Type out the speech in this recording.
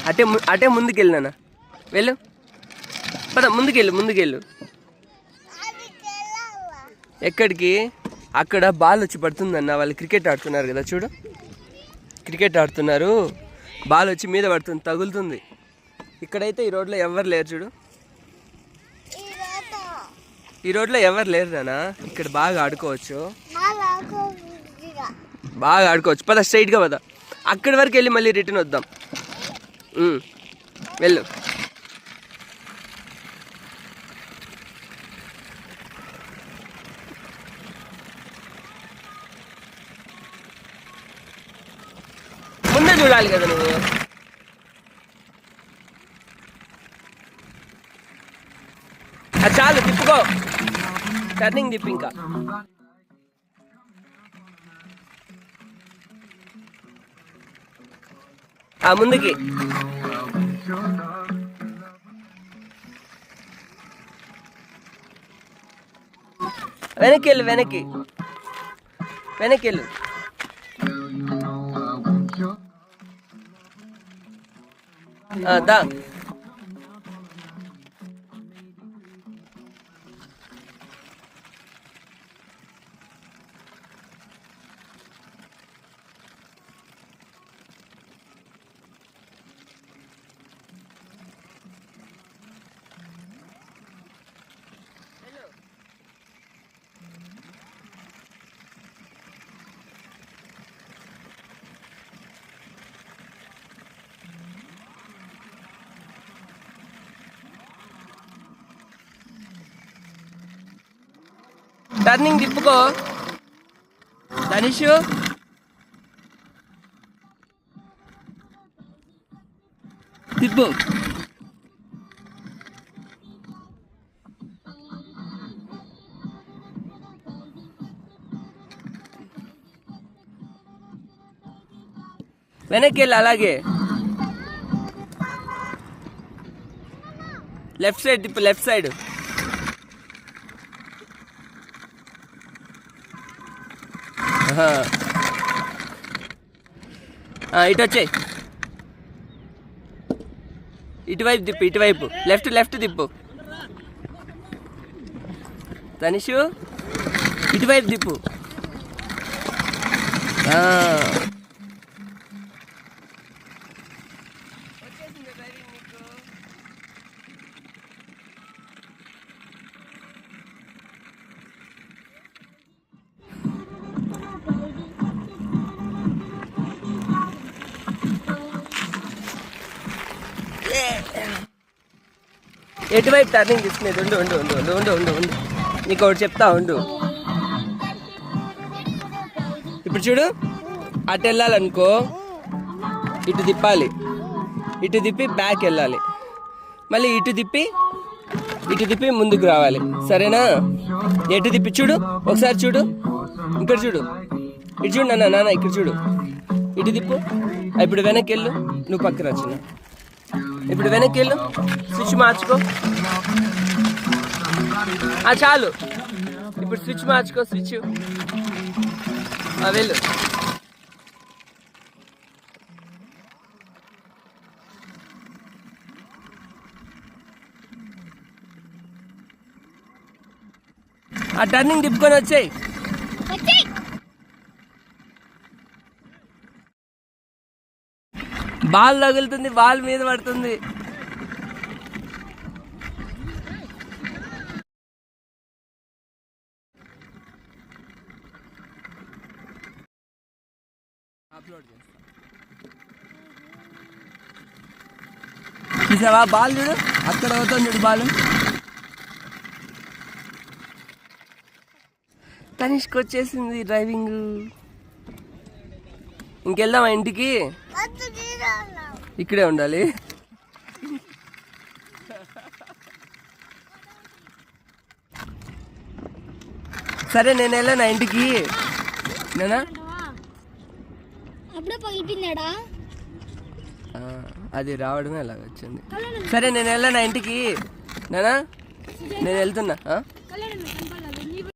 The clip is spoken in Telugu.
అటే అటే ముందుకెళ్ళు నాన్న, వెళ్ళు పద, ముందుకెళ్ళు. ఎక్కడికి? అక్కడ బాల్ వచ్చి పడుతుందన్న, వాళ్ళు క్రికెట్ ఆడుతున్నారు కదా, చూడు క్రికెట్ ఆడుతున్నారు, బాల్ వచ్చి మీద పడుతుంది, తగులుతుంది. ఇక్కడైతే ఈ రోడ్లో ఎవరు లేరు చూడు, ఈ రోడ్లో ఎవరు లేరు నాన్న, ఇక్కడ బాగా ఆడుకోవచ్చు, పద స్ట్రైట్గా పద, అక్కడి వరకు వెళ్ళి మళ్ళీ రిటర్న్ వద్దాం. వెళ్ళు. ముందే చూడాలి కదా నువ్వు. చాలు, తిప్పుకో, టర్నింగ్ తిప్పి ఇంకా. ముందుకి. వెనక్కి వెళ్ళు. దా. టర్నింగ్ తిప్పుకో ధనుషు. తిప్పు. వెనక్కి వెళ్ళి అలాగే లెఫ్ట్ సైడ్ తిప్పు, లెఫ్ట్ సైడ్. ఇటు వచ్చాయి, ఇటువైపు తిప్పు, ఇటువైపు లెఫ్ట్ తిప్పు తనిషు, ఇటువైపు తిప్పు. ఎటువైపు టర్నింగ్ తీసుకునేది? ఉండు, నీకు ఒకటి చెప్తా ఉండు. ఇప్పుడు చూడు, అటు వెళ్ళాలనుకో, ఇటు తిప్పాలి, ఇటు తిప్పి బ్యాక్ వెళ్ళాలి, మళ్ళీ ఇటు తిప్పి ముందుకు రావాలి, సరేనా? ఎటు తిప్పి చూడు, ఒకసారి చూడు, ఇక్కడ చూడు, ఇటు చూడు నాన్న, ఇక్కడ చూడు, ఇటు తిప్పు. ఇప్పుడు వెనక్కి వెళ్ళు, నువ్వు పక్కన వచ్చిన, ఇప్పుడు వెనక్కి వెళ్ళు, స్విచ్ మార్చుకో. చాలు, ఇప్పుడు స్విచ్ మార్చుకో, స్విచ్ వెళ్ళు. ఆ టర్నింగ్ తిప్పుకొని వచ్చేయి. బాల్ తగులుతుంది, బాల్ మీద పడుతుంది. చూసావా బాల్ చూడు, అక్కడ అవుతుంది చూడు బాల్. తనిష్కి వచ్చేసింది డ్రైవింగ్. ఇంకెళ్దామా ఇంటికి? ఇక్కడే ఉండాలి. సరే నేను వెళ్ళాను ఇంటికి. నేనా అది రావడమే అలాగ వచ్చింది. సరే నేను వెళ్ళాను ఇంటికి. నేనా నేను వెళ్తున్నా.